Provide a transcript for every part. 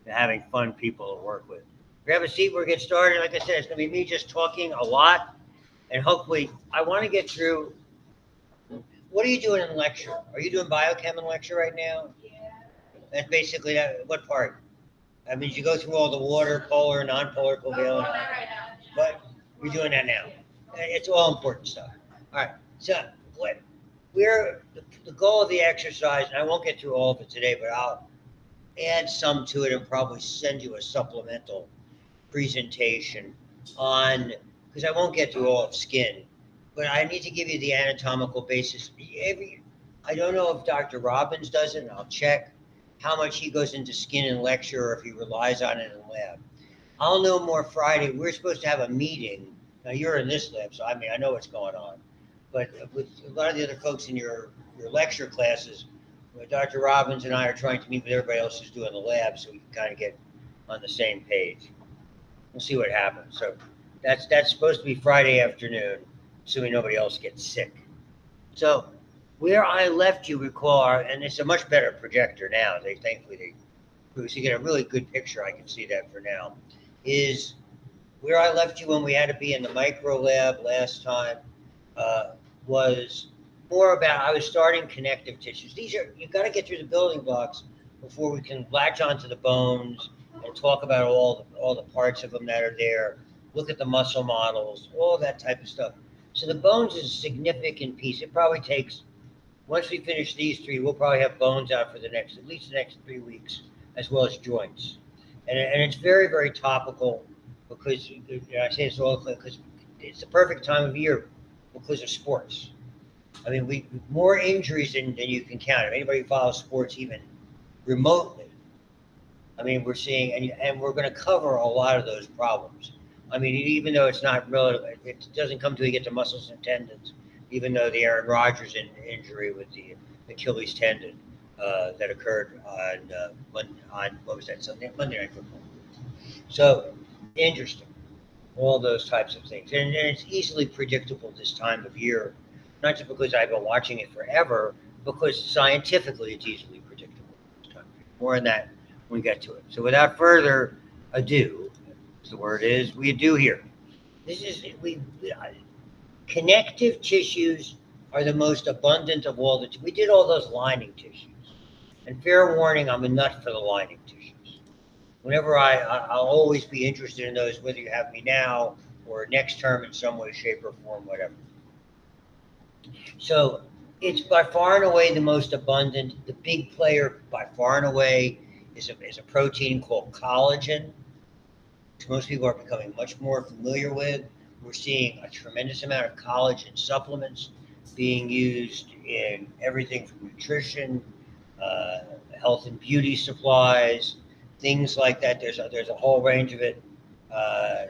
and having fun people to work with. Grab a seat, we're getting started. Like I said, it's going to be me just talking a lot, and hopefully, I want to get through. What are you doing in lecture? Are you doing biochem in lecture right now? That's basically that. What part? I mean, you go through all the water, polar, non-polar, covalent, but we're doing that now. It's all important stuff. All right. So what we're the goal of the exercise, and I won't get through all of it today, but I'll add some to it and probably send you a supplemental presentation on because I won't get through all of skin, but I need to give you the anatomical basis. I don't know if Dr. Robbins does it, and I'll check how much he goes into skin in lecture or if he relies on it in lab. I'll know more Friday. We're supposed to have a meeting. Now you're in this lab, so I mean I know what's going on. But with a lot of the other folks in your lecture classes, Dr. Robbins and I are trying to meet with everybody else who's doing the lab so we can kind of get on the same page. We'll see what happens. So that's supposed to be Friday afternoon, assuming nobody else gets sick. So where I left you, recall, and it's a much better projector now. They thankfully so you get a really good picture. I can see that for now. Is where I left you when we had to be in the micro lab last time uh, was more about I was starting connective tissues. These are you've got to get through the building blocks before we can latch onto the bones and talk about all the parts of them that are there. Look at the muscle models, all that type of stuff. So the bones is a significant piece. It probably takes once we finish these three, we'll probably have bones out for the next at least the next 3 weeks, as well as joints. And it's very very topical because I say this all because it's the perfect time of year because of sports. I mean, we more injuries than you can count. If anybody follows sports even remotely, I mean, we're seeing and we're going to cover a lot of those problems. I mean, even though it's not really, it doesn't come till you get to muscles and tendons. Even though the Aaron Rodgers injury with the Achilles tendon that occurred on what was that Monday Night Football. So interesting, all those types of things, and it's easily predictable this time of year, not just because I've been watching it forever, because scientifically it's easily predictable this time of year. More on that when we get to it. So without further ado, as the word is, we do here. This is connective tissues are the most abundant of all the. We did all those lining tissues, and fair warning, I'm a nut for the lining tissues. Whenever I'll always be interested in those, whether you have me now or next term in some way, shape, or form, whatever. So it's by far and away the most abundant. The big player by far and away is a protein called collagen, which most people are becoming much more familiar with. We're seeing a tremendous amount of collagen supplements being used in everything from nutrition, uh, health and beauty supplies, things like that. There's a whole range of it. Uh,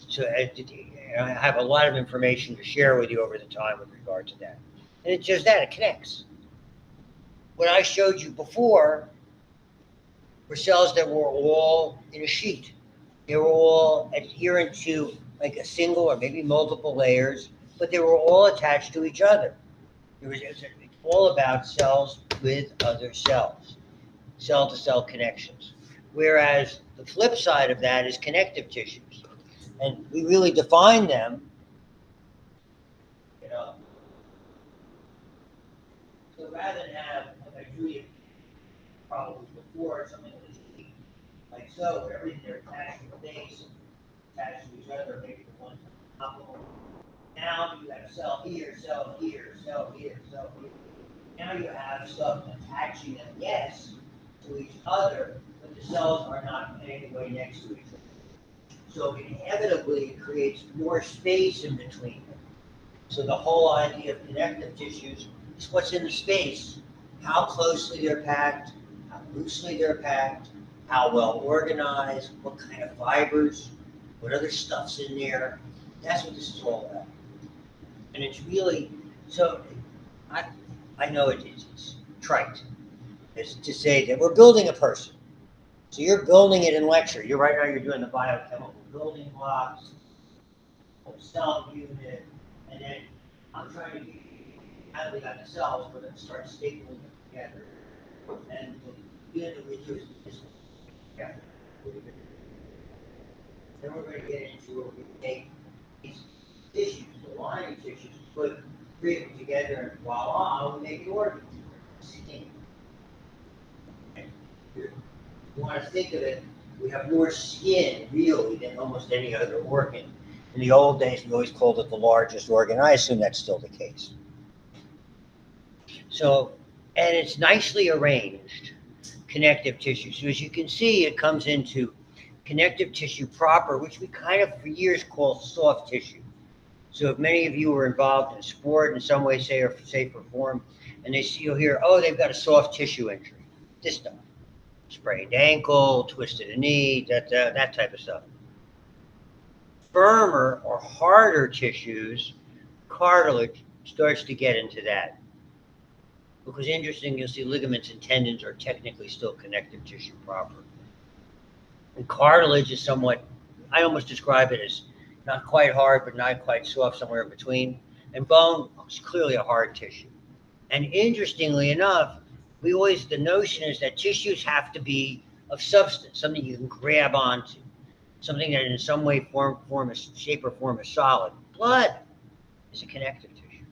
so I have a lot of information to share with you over the time with regard to that. And it's just that it connects. What I showed you before were cells that were all in a sheet. They were all adherent to like a single or maybe multiple layers, but they were all attached to each other. It's all about cells with other cells, cell to cell connections. Whereas the flip side of that is connective tissues. And we really define them, you know. So rather than have, like I drew you probably before, something like so, where everything they're attached to the base, attached to each other, maybe the one top of them. Now you have cell here, cell here, cell here, cell here. Now you have stuff attaching them, yes, to each other, but the cells are not in any way next to each other. So inevitably it creates more space in between them. So the whole idea of connective tissues is what's in the space, how closely they're packed, how loosely they're packed, how well organized, what kind of fibers, what other stuff's in there. That's what this is all about. And it's really so. I I know it's trite. It's to say that we're building a person. So you're building it in lecture. You're right now. You're doing the biochemical building blocks, cell unit, and then I'm trying to get how we got the cells, we're going to start stapling them together. And the unit we do is this one. Yeah. Then we're going to get into where we take these tissues, the lining tissues, put three of them together, and voila, we make an organ. Skin. You want to think of it, we have more skin really than almost any other organ. In the old days, we always called it the largest organ. I assume that's still the case. So, and it's nicely arranged connective tissue. So as you can see, it comes into connective tissue proper, which we kind of for years called soft tissue. So if many of you were involved in sport in some way, say or form, and they see, you'll hear, oh, they've got a soft tissue injury. This stuff, sprained ankle, twisted a knee, that type of stuff. Firmer or harder tissues, cartilage starts to get into that. Because interesting, you'll see ligaments and tendons are technically still connective tissue proper. And cartilage is somewhat, I almost describe it as not quite hard, but not quite soft, somewhere in between. And bone is clearly a hard tissue. And interestingly enough, the notion is that tissues have to be of substance, something you can grab onto, something that in some way, shape or form is solid. Blood is a connective tissue.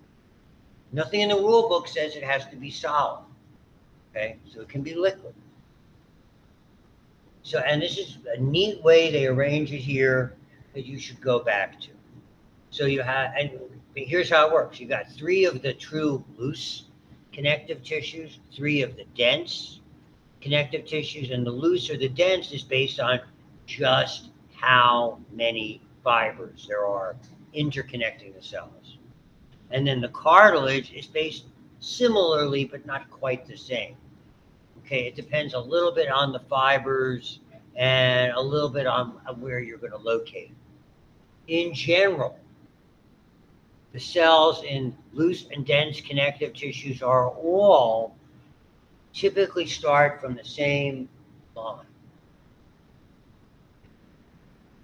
Nothing in the rule book says it has to be solid. Okay, so it can be liquid. So, and this is a neat way they arrange it here that you should go back to. So you have, and here's how it works. You got three of the true loose connective tissues, three of the dense connective tissues, and the loose or the dense is based on just how many fibers there are interconnecting the cells. And then the cartilage is based similarly, but not quite the same. Okay, it depends a little bit on the fibers and a little bit on where you're going to locate it. In general, the cells in loose and dense connective tissues are all typically start from the same line.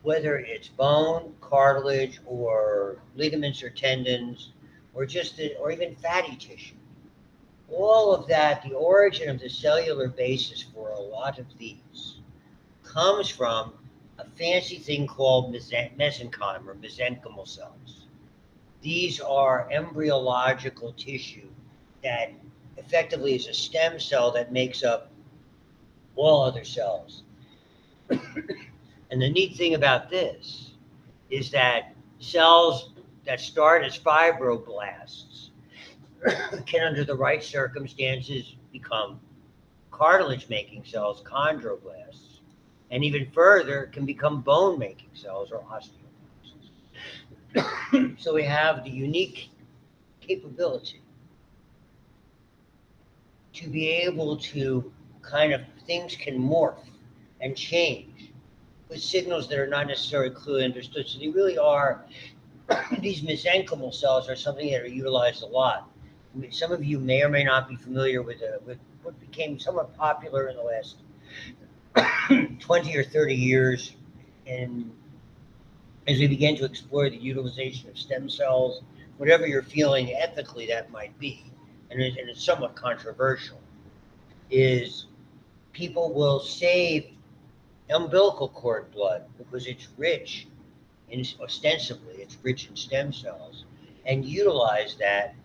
Whether it's bone, cartilage, or ligaments or tendons, or or even fatty tissue. All of that, the origin of the cellular basis for a lot of these comes from a fancy thing called mesenchyme or mesenchymal cells. These are embryological tissue that effectively is a stem cell that makes up all other cells. And the neat thing about this is that cells that start as fibroblasts can, under the right circumstances, become cartilage-making cells, chondroblasts, and even further can become bone-making cells or osteoblasts. So we have the unique capability to be able to things can morph and change with signals that are not necessarily clearly understood. So they really are, these mesenchymal cells are something that are utilized a lot. I mean, some of you may or may not be familiar with what became somewhat popular in the last 20 or 30 years, and as we began to explore the utilization of stem cells, whatever you're feeling ethically that might be, and it's somewhat controversial, is people will save umbilical cord blood because it's rich ostensibly it's rich in stem cells, and utilize that,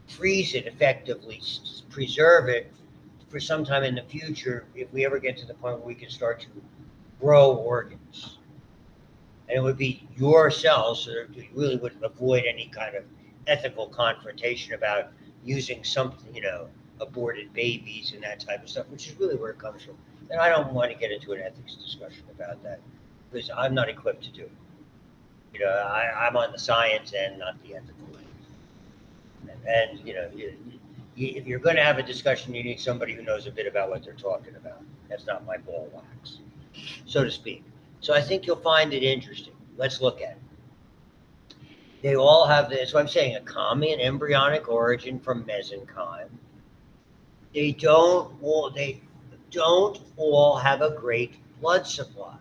freeze it effectively, preserve it for some time in the future if we ever get to the point where we can start to grow organs. And it would be your cells, so you really would avoid any kind of ethical confrontation about using something, aborted babies and that type of stuff, which is really where it comes from. And I don't want to get into an ethics discussion about that because I'm not equipped to do it. I'm on the science end, not the ethical end. And if you're going to have a discussion, you need somebody who knows a bit about what they're talking about. That's not my ball wax, so to speak. So I think you'll find it interesting. Let's look at it. They all have this, what I'm saying, a common embryonic origin from mesenchyme. They don't all have a great blood supply.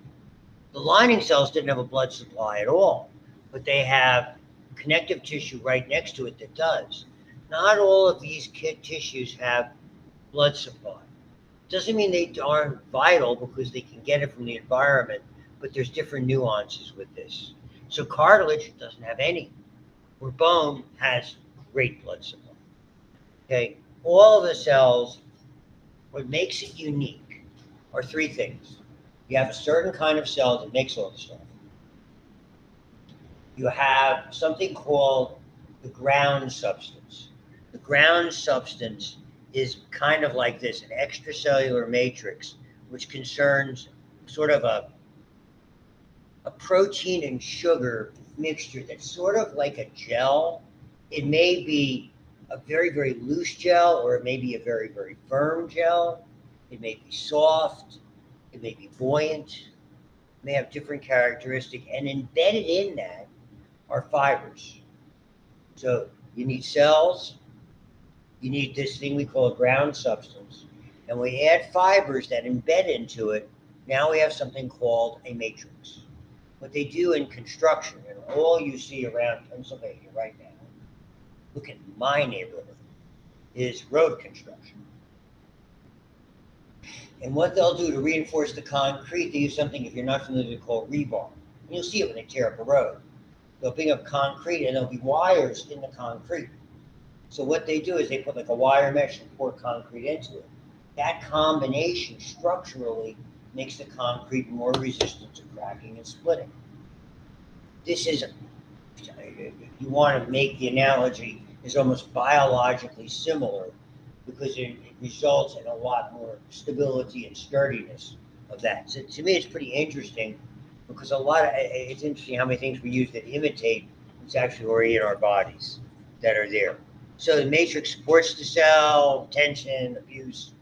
The lining cells didn't have a blood supply at all, but they have connective tissue right next to it that does. Not all of these tissues have blood supply. Doesn't mean they aren't vital because they can get it from the environment, but there's different nuances with this. So cartilage doesn't have any, where bone has great blood supply. Okay, all the cells, what makes it unique are three things. You have a certain kind of cell that makes all the stuff. You have something called the ground substance. The ground substance is kind of like this, an extracellular matrix, which concerns sort of a protein and sugar mixture that's sort of like a gel. It may be a very, very loose gel, or it may be a very, very firm gel. It may be soft. It may be buoyant. It may have different characteristics. And embedded in that are fibers. So you need cells. You need this thing we call a ground substance. And we add fibers that embed into it. Now we have something called a matrix. What they do in construction, and all you see around Pennsylvania right now, look at my neighborhood, is road construction. And what they'll do to reinforce the concrete, they use something, if you're not familiar, called rebar. And you'll see it when they tear up a road. They'll bring up concrete and there'll be wires in the concrete. So what they do is they put like a wire mesh and pour concrete into it. That combination structurally makes the concrete more resistant to cracking and splitting. This is, if you want to make the analogy, is almost biologically similar because it results in a lot more stability and sturdiness of that. So to me, it's pretty interesting because it's interesting how many things we use that imitate what's actually already in our bodies that are there. So the matrix supports the cell, tension, abuse.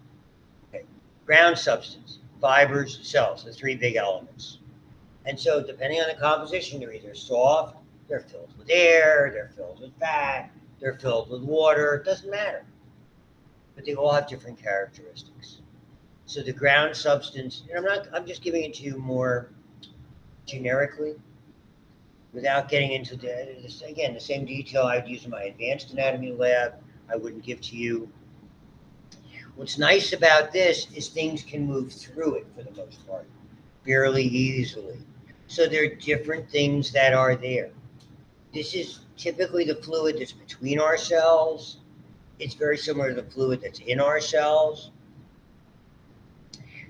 Okay. Ground substance, fibers, cells, the three big elements. And so depending on the composition, they're either soft, they're filled with air, they're filled with fat, they're filled with water, it doesn't matter. But they all have different characteristics. So the ground substance, and I'm just giving it to you more generically without getting into this, again, the same detail I'd use in my advanced anatomy lab, I wouldn't give to you. What's nice about this is things can move through it for the most part, fairly easily. So there are different things that are there. This is typically the fluid that's between our cells. It's very similar to the fluid that's in our cells.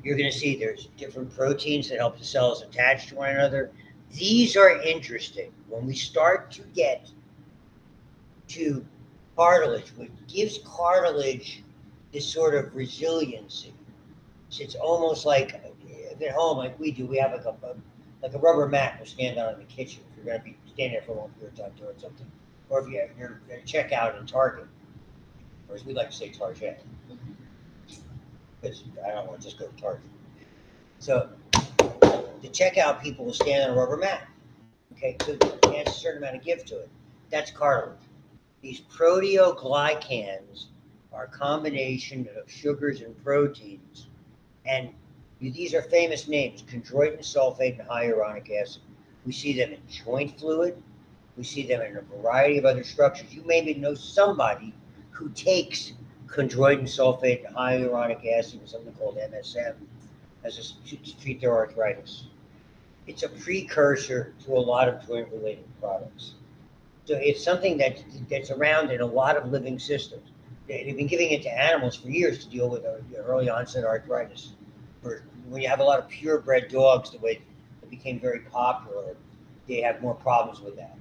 You're going to see there's different proteins that help the cells attach to one another. These are interesting. When we start to get to cartilage, what gives cartilage this sort of resiliency, it's almost like at home, like we do, we have like a rubber mat we'll stand on in the kitchen if you're going to be standing there for a long period of time doing something. Or if you're at checkout in Target, or as we like to say, Target. Because I don't want to just go to Target. So the checkout people will stand on a rubber mat. Okay, so it has a certain amount of give to it. That's cartilage. These proteoglycans are a combination of sugars and proteins. And these are famous names, chondroitin sulfate and hyaluronic acid. We see them in joint fluid. We see them in a variety of other structures. You maybe know somebody who takes chondroitin sulfate and hyaluronic acid with something called MSM to treat their arthritis. It's a precursor to a lot of joint-related products. So it's something that's around in a lot of living systems. They've been giving it to animals for years to deal with early onset arthritis. When you have a lot of purebred dogs, the way it became very popular, they have more problems with that,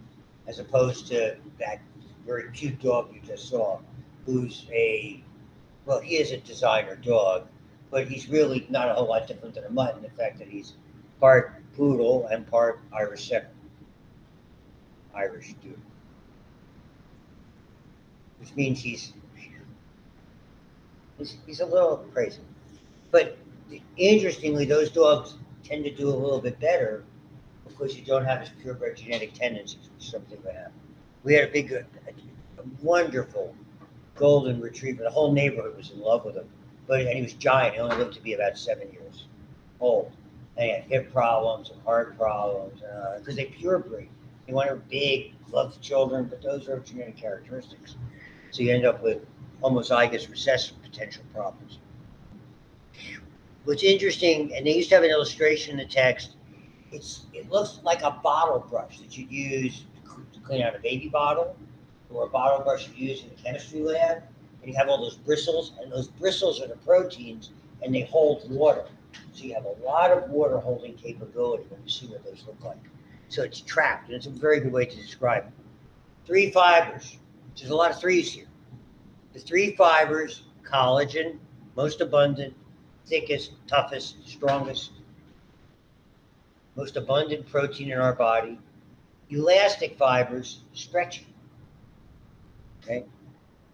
as opposed to that very cute dog you just saw, who's he is a designer dog, but he's really not a whole lot different than a mutt in the fact that he's part poodle and part Irish setter. Irish dude. Which means he's a little crazy. But interestingly, those dogs tend to do a little bit better because you don't have his purebred genetic tendencies, which is something that happened. We had a wonderful golden retriever. The whole neighborhood was in love with him. And he was giant. He only lived to be about 7 years old. And he had hip problems and heart problems because they purebred. They want big, love children, but those are genetic characteristics. So you end up with homozygous recessive potential problems. what's interesting, and they used to have an illustration in the text, it looks like a bottle brush that you'd use to clean out a baby bottle, or a bottle brush you use in the chemistry lab, and you have all those bristles, and those bristles are the proteins, and they hold water. So you have a lot of water holding capability when you see what those look like. So it's trapped, and it's a very good way to describe it. 3 fibers. There's a lot of threes here. The 3 fibers: collagen, most abundant, thickest, toughest, strongest, most abundant protein in our body. Elastic fibers, stretchy, okay?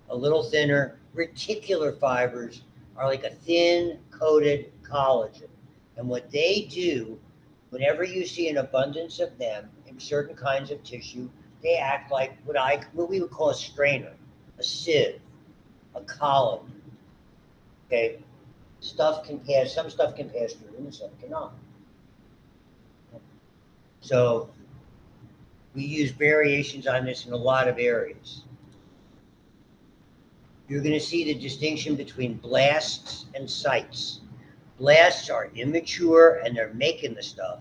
A little thinner. Reticular fibers are like a thin coated collagen. And what they do, whenever you see an abundance of them in certain kinds of tissue, they act like what we would call a strainer, a sieve, a column. Okay? Some stuff can pass through and some cannot. So we use variations on this in a lot of areas. You're going to see the distinction between blasts and sites. Blasts are immature and they're making the stuff.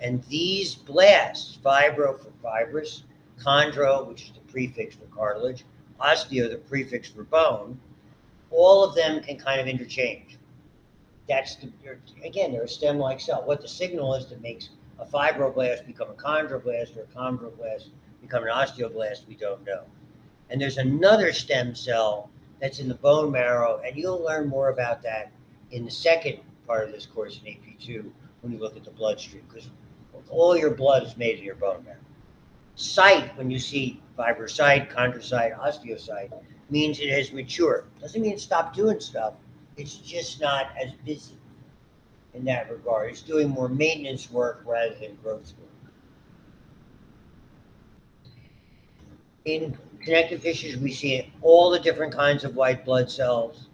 And these blasts, fibro for fibrous, chondro, which is the prefix for cartilage, osteo, the prefix for bone, all of them can kind of interchange. Again, they're a stem-like cell. What the signal is that makes a fibroblast become a chondroblast or a chondroblast become an osteoblast, we don't know. And there's another stem cell that's in the bone marrow, and you'll learn more about that in the second part of this course in AP2 when you look at the bloodstream, because all your blood is made in your bone marrow. Site, when you see fibrocyte, chondrocyte, osteocyte, means it has matured. Doesn't mean it stopped doing stuff. It's just not as busy in that regard. It's doing more maintenance work rather than growth work. In connective tissues, we see all the different kinds of white blood cells,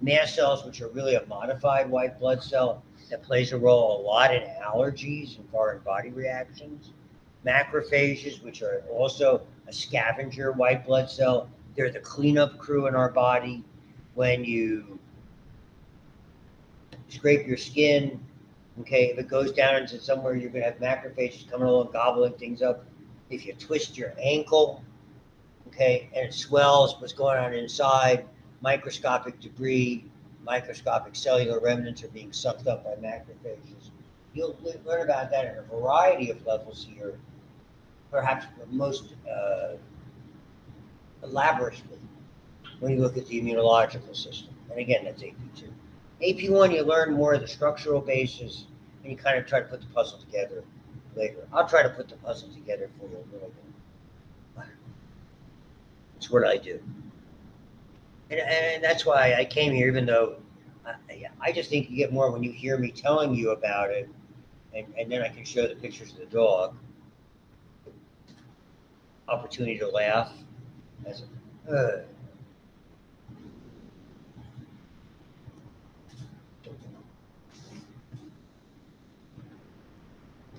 mast cells, which are really a modified white blood cell that plays a role a lot in allergies and foreign body reactions. Macrophages, which are also a scavenger white blood cell. They're the cleanup crew in our body. When you scrape your skin, okay, if it goes down into somewhere, you're going to have macrophages coming along, gobbling things up. If you twist your ankle, okay, and it swells, what's going on inside, microscopic debris, microscopic cellular remnants are being sucked up by macrophages. You'll learn about that in a variety of levels here, perhaps most elaborately when you look at the immunological system. And again, that's AP2. AP1, you learn more of the structural basis, and you kind of try to put the puzzle together later. I'll try to put the puzzle together for you a little bit. It's what I do. And that's why I came here, even though I just think you get more when you hear me telling you about it, and then I can show the pictures of the dog. Opportunity to laugh.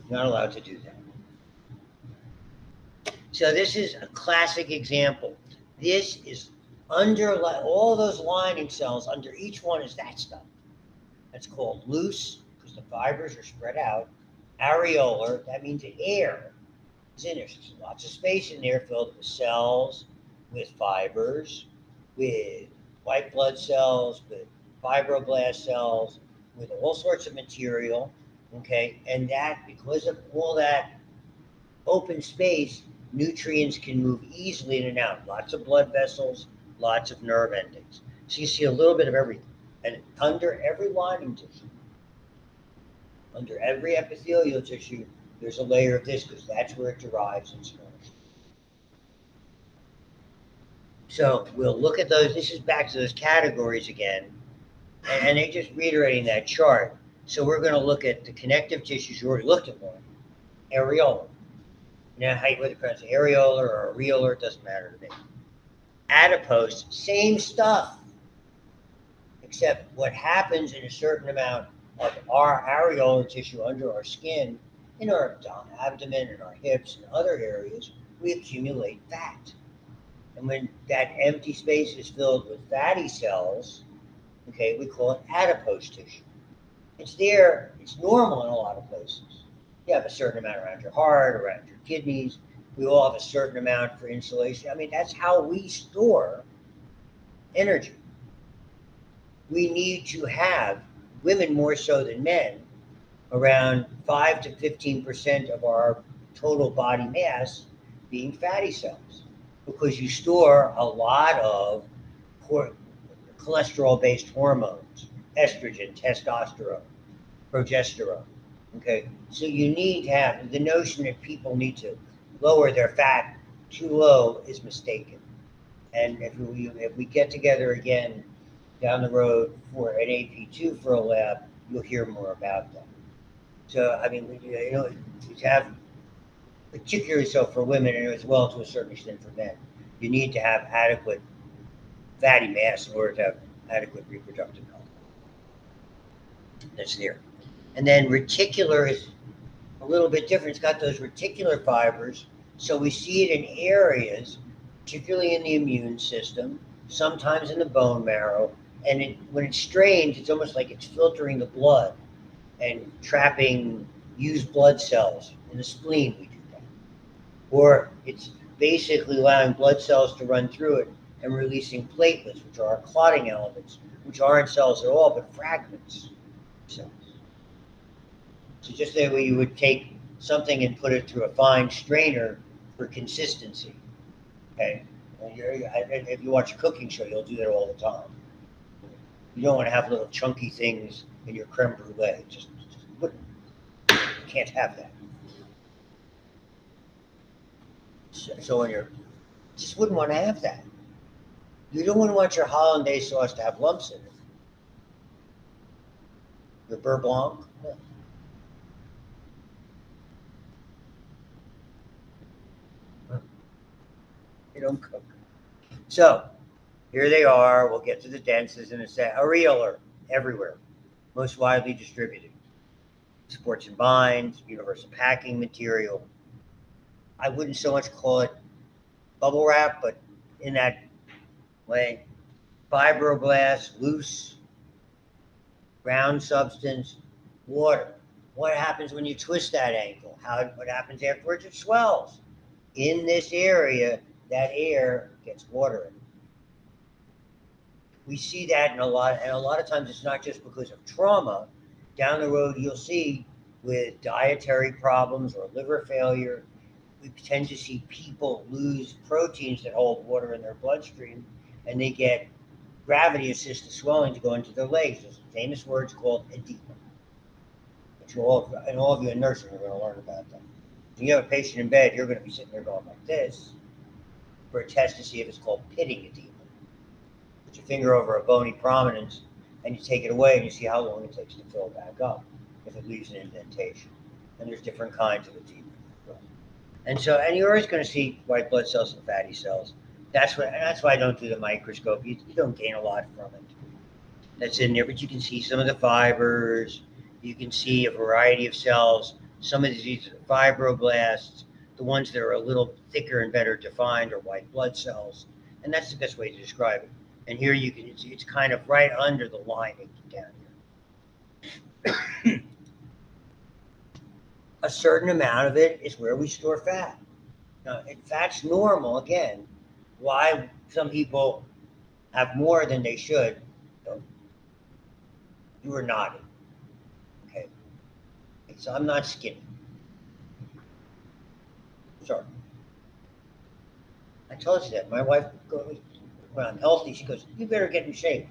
Not allowed to do that. So this is a classic example. This is under all those lining cells, under each one is that stuff. That's called loose, because the fibers are spread out. Areolar, that means air is in there. So there's lots of space in there filled with cells, with fibers, with white blood cells, with fibroblast cells, with all sorts of material, okay? And that, because of all that open space, nutrients can move easily in and out. Lots of blood vessels, lots of nerve endings. So you see a little bit of everything. And under every lining tissue, under every epithelial tissue, there's a layer of this, because that's where it derives its nourishment. So we'll look at those. This is back to those categories again. And they're just reiterating that chart. So we're going to look at the connective tissues. You already looked at one. Areolar. Now, whether you pronounce it areolar or areolar, it doesn't matter to me. Adipose, same stuff. Except what happens in a certain amount of our areolar tissue under our skin, in our abdomen, in our hips, and other areas, we accumulate fat. And when that empty space is filled with fatty cells, okay, we call it adipose tissue. It's there, it's normal in a lot of places. You have a certain amount around your heart, around your kidneys. We all have a certain amount for insulation. I mean, that's how we store energy. We need to have, women more so than men, around 5 to 15% of our total body mass being fatty cells, because you store a lot of cholesterol-based hormones, estrogen, testosterone, progesterone. Okay, so you need to have the notion that people need to lower their fat too low is mistaken. And if we get together again down the road for an AP2 for a lab, you'll hear more about that. So I mean, to have, particularly so for women and as well to a certain extent for men, you need to have adequate fatty mass in order to have adequate reproductive health. That's there. And then reticular is a little bit different. It's got those reticular fibers. So we see it in areas, particularly in the immune system, sometimes in the bone marrow. And when it's strained, it's almost like it's filtering the blood and trapping used blood cells in the spleen. We do that. Or it's basically allowing blood cells to run through it and releasing platelets, which are clotting elements, which aren't cells at all, but fragments of cells. So just that way you would take something and put it through a fine strainer for consistency. Okay, if you watch a cooking show, you'll do that all the time. You don't want to have little chunky things in your creme brulee. Just you can't have that. So when you're, just wouldn't want to have that. You don't want your hollandaise sauce to have lumps in it. Your beurre blanc. You don't cook. So here they are. We'll get to the denses in a sec. Areolar, everywhere, most widely distributed. Supports and binds, universal packing material. I wouldn't so much call it bubble wrap, but in that way. Fibroblast, loose, ground substance, water. What happens when you twist that ankle? What happens afterwards? It swells. In this area, that air gets water in it. We see that and a lot of times it's not just because of trauma. Down the road, you'll see with dietary problems or liver failure, we tend to see people lose proteins that hold water in their bloodstream, and they get gravity-assisted swelling to go into their legs. There's famous words called edema, which all of you in nursing are going to learn about that. When you have a patient in bed, you're going to be sitting there going like this for a test to see if it's called pitting edema. Put your finger over a bony prominence, and you take it away, and you see how long it takes to fill back up if it leaves an indentation. And there's different kinds of edema. And you're always going to see white blood cells and fatty cells. That's why I don't do the microscope. You don't gain a lot from it. That's in there, but you can see some of the fibers. You can see a variety of cells. Some of these are fibroblasts. The ones that are a little thicker and better defined are white blood cells. And that's the best way to describe it. And here you can see it's kind of right under the lining down here. A certain amount of it is where we store fat. Now, if fat's normal, again, why some people have more than they should, you are nodding. Okay. So I'm not skinny. Sorry. I told you that. My wife goes, when I'm healthy, she goes, you better get in shape.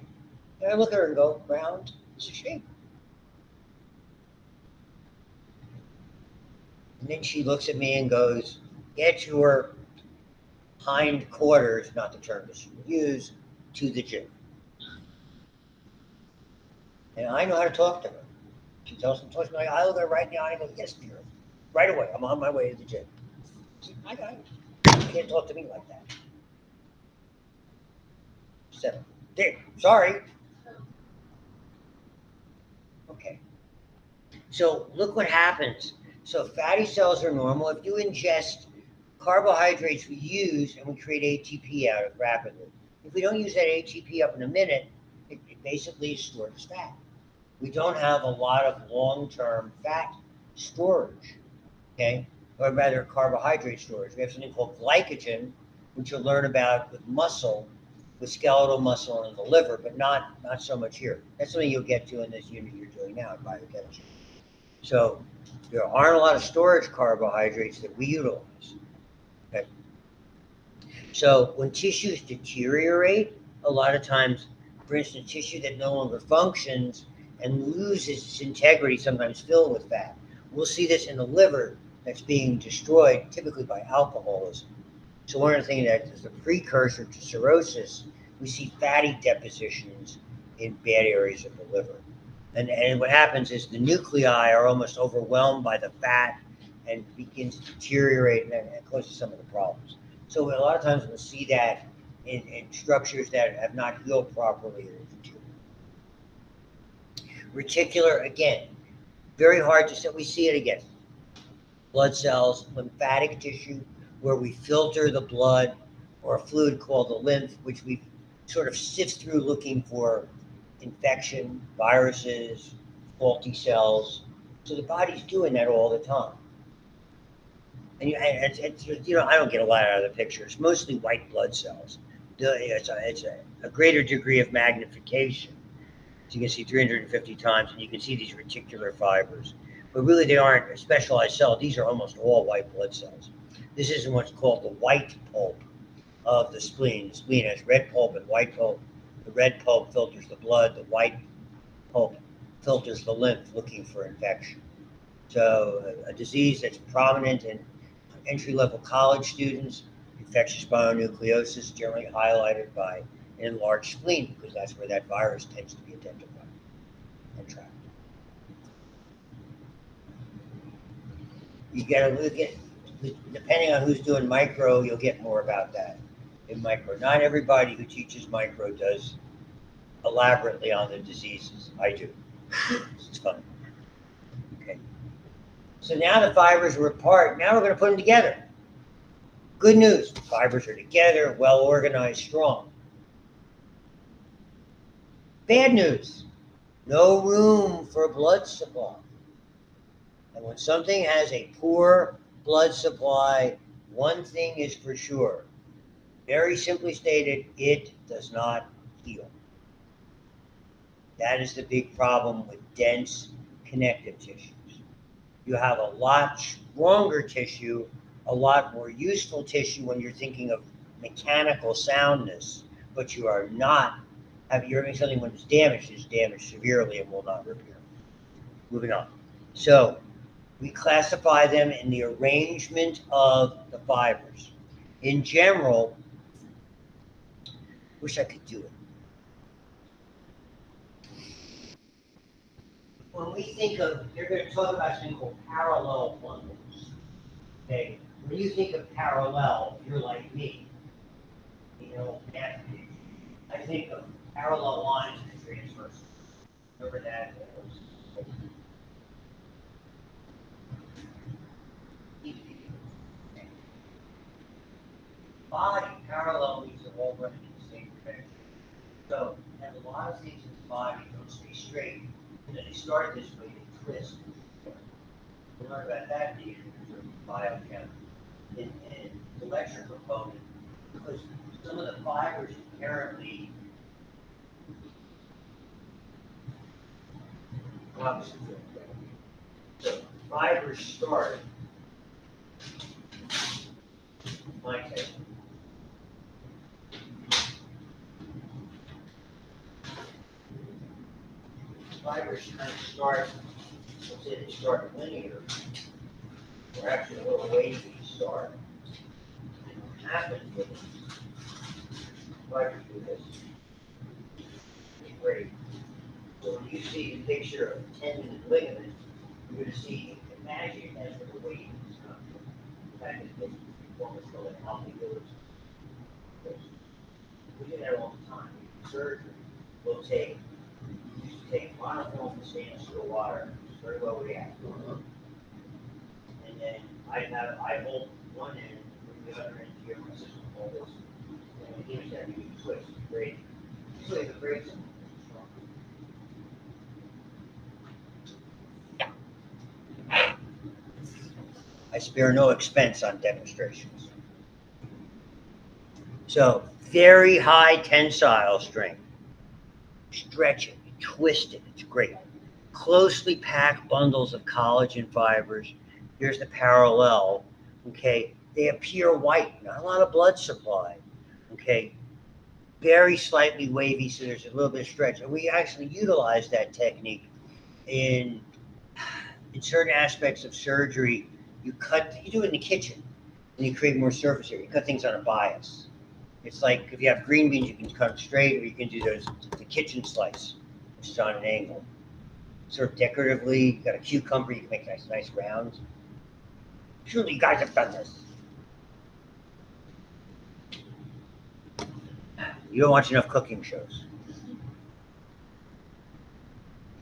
And I look at her and go, round, it's a shape. And then she looks at me and goes, get your hind quarters, not the term that she would use, to the gym. And I know how to talk to her. She tells me, like, I look at her right in the eye and I go, yes, dear. Right away, I'm on my way to the gym. See, I got it. You can't talk to me like that. So, there, sorry. Okay. So look what happens. So fatty cells are normal. If you ingest carbohydrates we use and we create ATP out of rapidly. If we don't use that ATP up in a minute, it basically is stored as fat. we don't have a lot of long-term fat storage, okay? Or rather carbohydrate storage. We have something called glycogen, which you'll learn about with muscle, with skeletal muscle in the liver, but not so much here. That's something you'll get to in this unit you're doing now in biochemistry. So there aren't a lot of storage carbohydrates that we utilize. Okay? So when tissues deteriorate, a lot of times, for instance, tissue that no longer functions and loses its integrity, sometimes filled with fat. We'll see this in the liver that's being destroyed, typically by alcoholism. So one of the things that is a precursor to cirrhosis, we see fatty depositions in bad areas of the liver. And what happens is the nuclei are almost overwhelmed by the fat and begins to deteriorate, and it causes some of the problems. So a lot of times we'll see that in structures that have not healed properly. Reticular, again, very hard to say. We see it again. Blood cells, lymphatic tissue, where we filter the blood, or a fluid called the lymph, which we sort of sift through looking for infection, viruses, faulty cells. So the body's doing that all the time. And I don't get a lot out of the pictures. Mostly white blood cells. It's a greater degree of magnification. So you can see 350 times, and you can see these reticular fibers. But really, they aren't a specialized cell. These are almost all white blood cells. This is what's called the white pulp of the spleen. The spleen has red pulp and white pulp. The red pulp filters the blood. The white pulp filters the lymph, looking for infection. So a disease that's prominent in entry-level college students, infectious mononucleosis, generally highlighted by an enlarged spleen, because that's where that virus tends to be identified and tracked. You got to look at, depending on who's doing micro, you'll get more about that in micro. Not everybody who teaches micro does elaborately on the diseases. I do. It's fun. Okay. So now the fibers are apart. Now we're going to put them together. Good news. The fibers are together, well organized, strong. Bad news. No room for blood supply. And when something has a poor blood supply, one thing is for sure. Very simply stated, it does not heal. That is the big problem with dense connective tissues. You have a lot stronger tissue, a lot more useful tissue when you're thinking of mechanical soundness, but you are not you're having something when it's damaged severely and will not repair. Moving on. So we classify them in the arrangement of the fibers. In general, wish I could do it. When we think of, they're going to talk about something called parallel bundles. Okay, when you think of parallel, if you're like me, I think of parallel lines and transverse. Remember that? Body parallel means they're all running in the same direction. So, and a lot of things in the body don't stay straight. They start this way, they twist. We'll learn about that in biochem in the lecture component, because some of the fibers inherently so fibers start my take. Fibers kind of start, let's say they start linear, or actually a little wavy start. And what happens with fibers do this. It's great. So when you see the picture of tendon and ligament, you're going to see, imagine it as with a wavy stuff. In fact, it's almost called an alveolus. We do that all the time. Surgery will take monofilament stainless steel water, it's very low reactive. And then I hold one end, bring the other end here, my system hold this, and it gives that you twist, great. So if it breaks, I spare no expense on demonstrations. So very high tensile strength. Stretch it, twist it, it's great. Closely packed bundles of collagen fibers. Here's the parallel, okay? They appear white, not a lot of blood supply, okay? Very slightly wavy, so there's a little bit of stretch. And we actually utilize that technique in certain aspects of surgery. You do it in the kitchen, and you create more surface area. You cut things on a bias. It's like if you have green beans, you can cut them straight, or you can do the kitchen slice, which is on an angle. Sort of decoratively, you got a cucumber, you can make nice rounds. Surely you guys have done this. You don't watch enough cooking shows.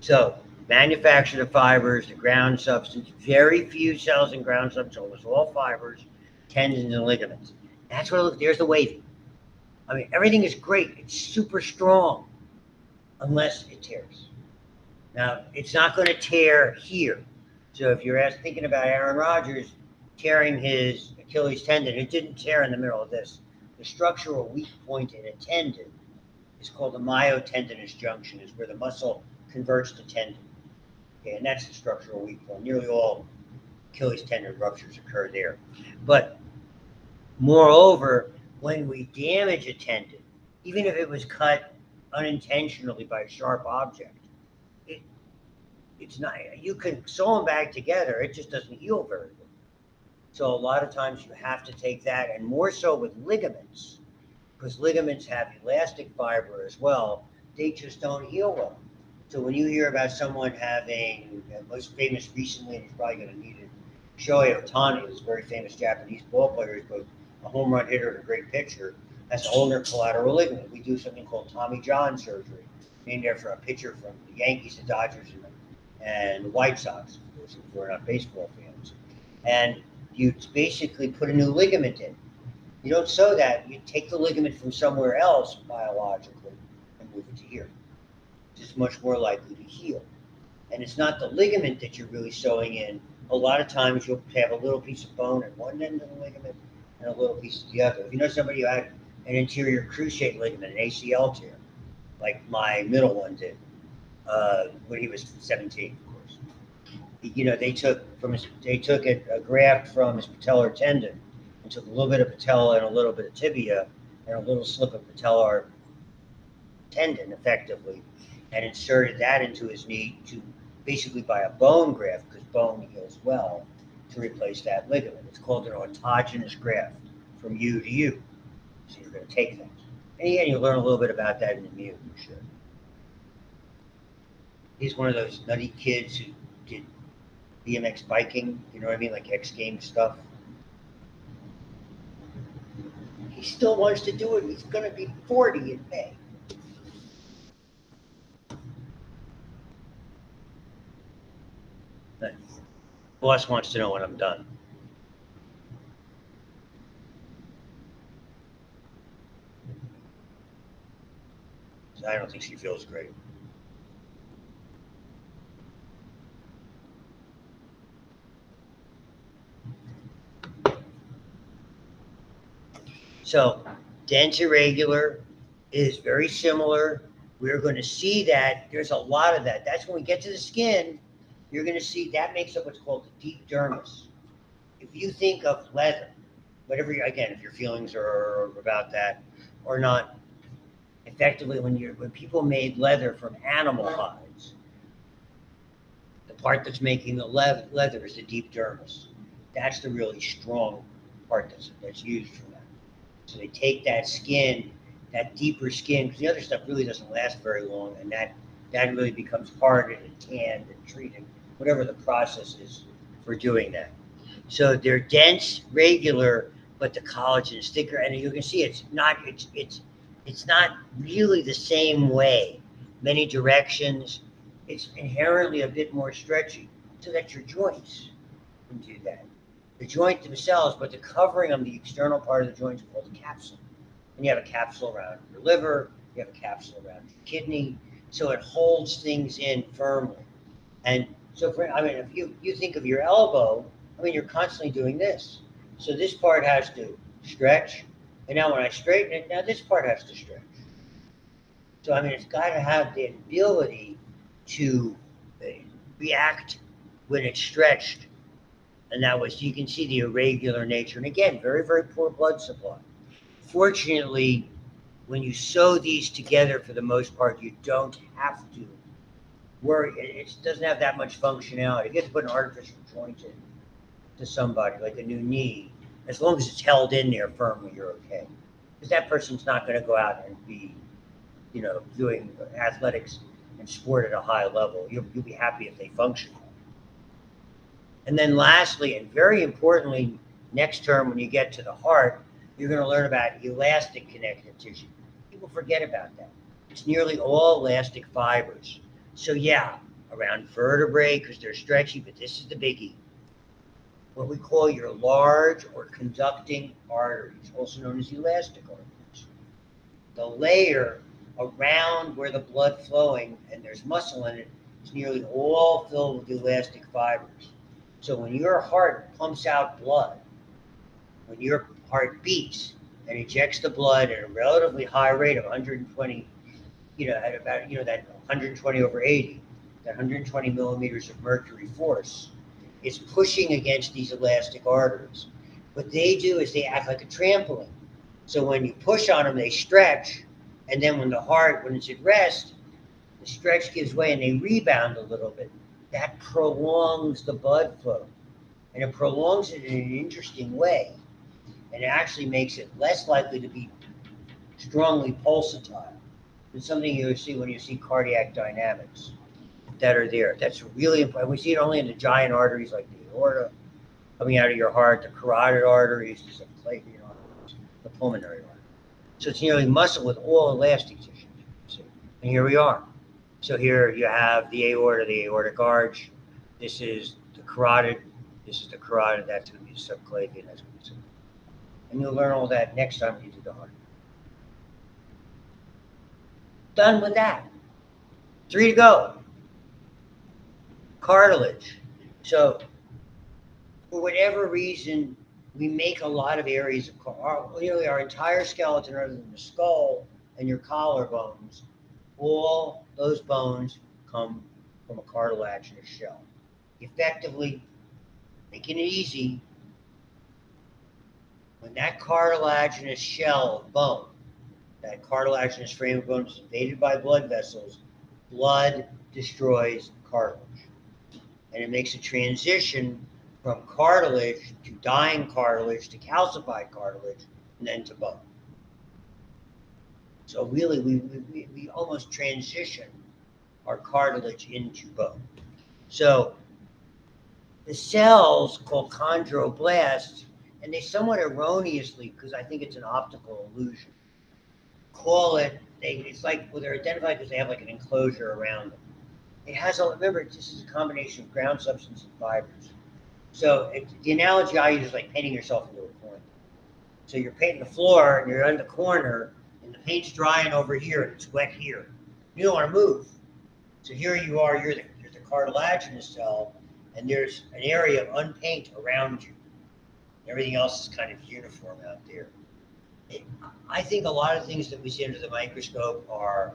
So, manufacture the fibers, the ground substance, very few cells in ground substance, almost all fibers, tendons, and ligaments. That's what it looks. There's the wavy. I mean, everything is great. It's super strong, unless it tears. Now, it's not going to tear here. So if you're thinking about Aaron Rodgers tearing his Achilles tendon, it didn't tear in the middle of this. The structural weak point in a tendon is called the myotendinous junction, is where the muscle converts to tendon. Okay, and that's the structural weak point. Nearly all Achilles tendon ruptures occur there. But moreover, when we damage a tendon, even if it was cut unintentionally by a sharp object, it's not, you can sew them back together, it just doesn't heal very well. So a lot of times you have to take that, and more so with ligaments, because ligaments have elastic fiber as well, they just don't heal well. So when you hear about someone having, most famous recently, and he's probably going to need it, Shohei Ohtani, who's a very famous Japanese ball player, he's both a home run hitter and a great pitcher, has ulnar collateral ligament. We do something called Tommy John surgery, named after a pitcher from the Yankees, the Dodgers, and the White Sox, of course, if we're not baseball fans. And you basically put a new ligament in. You don't sew that. You take the ligament from somewhere else biologically and move it to here. It's much more likely to heal. And it's not the ligament that you're really sewing in. A lot of times you'll have a little piece of bone at one end of the ligament and a little piece at the other. If you know somebody who had an anterior cruciate ligament, an ACL tear, like my middle one did, when he was 17, of course. You know, they took a graft from his patellar tendon and took a little bit of patella and a little bit of tibia and a little slip of patellar tendon, effectively, and inserted that into his knee to basically by a bone graft, because bone heals well, to replace that ligament. It's called an autogenous graft from you to you. So you're going to take that. And again, you'll learn a little bit about that in the MU, for sure. He's one of those nutty kids who did BMX biking, you know what I mean, like X Games stuff. He still wants to do it. He's going to be 40 in May. But boss wants to know when I'm done. So I don't think she feels great. So dense irregular is very similar. We're going to see that there's a lot of that. That's when we get to the skin, you're going to see that makes up what's called the deep dermis. If you think of leather, whatever, again, if your feelings are about that or not, effectively when people made leather from animal hides, the part that's making the leather is the deep dermis. That's the really strong part that's used for that. So they take that skin, that deeper skin, because the other stuff really doesn't last very long, and that really becomes hardened and tanned and treated, whatever the process is for doing that. So they're dense, regular, but the collagen is thicker, and you can see it's not really the same way. Many directions, it's inherently a bit more stretchy, so that your joints can do that. The joint themselves, but the covering on the external part of the joint is called a capsule. And you have a capsule around your liver, you have a capsule around your kidney, so it holds things in firmly. And so, if you think of your elbow, I mean, you're constantly doing this. So this part has to stretch. And now when I straighten it, now this part has to stretch. So, I mean, it's got to have the ability to react when it's stretched. And that was, you can see the irregular nature. And again, very, very poor blood supply. Fortunately, when you sew these together, for the most part, you don't have to worry. It doesn't have that much functionality. If you have to put an artificial joint in to somebody, like a new knee, as long as it's held in there firmly, you're okay. Because that person's not going to go out and be, doing athletics and sport at a high level. You'll be happy if they function. And then lastly, and very importantly, next term when you get to the heart, you're going to learn about elastic connective tissue. People forget about that. It's nearly all elastic fibers. So yeah, around vertebrae, because they're stretchy, but this is the biggie. What we call your large or conducting arteries, also known as elastic arteries. The layer around where the blood flowing and there's muscle in it is nearly all filled with elastic fibers. So when your heart pumps out blood, when your heart beats and ejects the blood at a relatively high rate of 120, at about, that 120 over 80, that 120 millimeters of mercury force, is pushing against these elastic arteries. What they do is they act like a trampoline. So when you push on them, they stretch, and then when it's at rest, the stretch gives way and they rebound a little bit. That prolongs the blood flow, and it prolongs it in an interesting way, and it actually makes it less likely to be strongly pulsatile. It's something you see when you see cardiac dynamics that are there. That's really important. We see it only in the giant arteries like the aorta coming out of your heart, the carotid arteries, the subclavian arteries, the pulmonary arteries. So it's nearly muscle with all elastic tissue. And here we are. So here you have the aorta, the aortic arch. This is the carotid. This is the carotid. That's going to be the subclavian. That's going to be subclavian. And you'll learn all that next time you do the heart. Done with that. 3 to go. Cartilage. So for whatever reason, we make a lot of areas of nearly our entire skeleton, other than the skull and your collarbones, all those bones come from a cartilaginous shell. Effectively, making it easy, when that cartilaginous shell of bone, that cartilaginous frame of bone is invaded by blood vessels, blood destroys cartilage. And it makes a transition from cartilage to dying cartilage to calcified cartilage and then to bone. So really, we almost transition our cartilage into bone. So the cells called chondroblasts, and they somewhat erroneously, because I think it's an optical illusion, call it, it's like, well, they're identified because they have like an enclosure around them. It has, remember, this is a combination of ground substance and fibers. So the analogy I use is like painting yourself into a corner. So you're painting the floor and you're in the corner and the paint's drying over here and it's wet here. You don't want to move. So here you are, you're the cartilaginous cell, and there's an area of unpaint around you. Everything else is kind of uniform out there. I think a lot of things that we see under the microscope are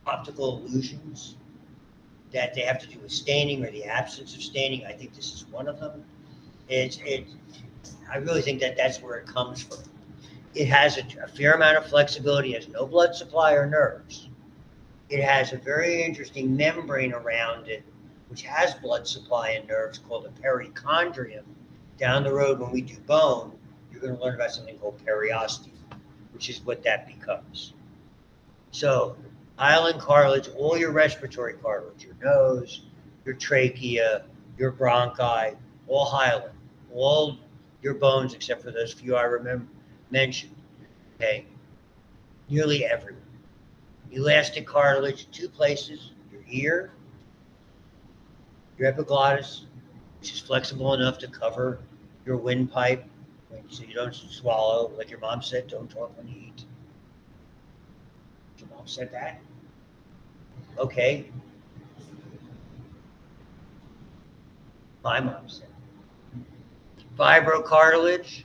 optical illusions that they have to do with staining or the absence of staining. I think this is one of them. I really think that that's where it comes from. It has a fair amount of flexibility. It has no blood supply or nerves. It has a very interesting membrane around it, which has blood supply and nerves, called a perichondrium. Down the road, when we do bone, you're going to learn about something called periosteum, which is what that becomes. So hyaline cartilage, all your respiratory cartilage, your nose, your trachea, your bronchi, all hyaline, all your bones except for those few I mentioned, okay, nearly everywhere. Elastic cartilage, 2 places, your ear, your epiglottis, which is flexible enough to cover your windpipe, so you don't swallow. Like your mom said, don't talk when you eat. Your mom said that? Okay. My mom said. Fibrocartilage,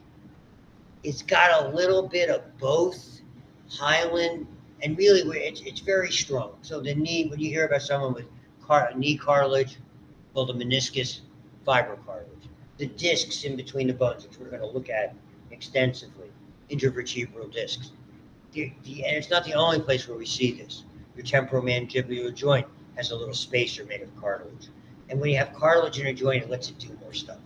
it's got a little bit of both hyaline and really it's very strong. So the knee, when you hear about someone with knee cartilage, called the meniscus fibrocartilage, the discs in between the bones, which we're going to look at extensively, intervertebral discs. And it's not the only place where we see this. Your temporomandibular joint has a little spacer made of cartilage. And when you have cartilage in a joint, it lets it do more stuff.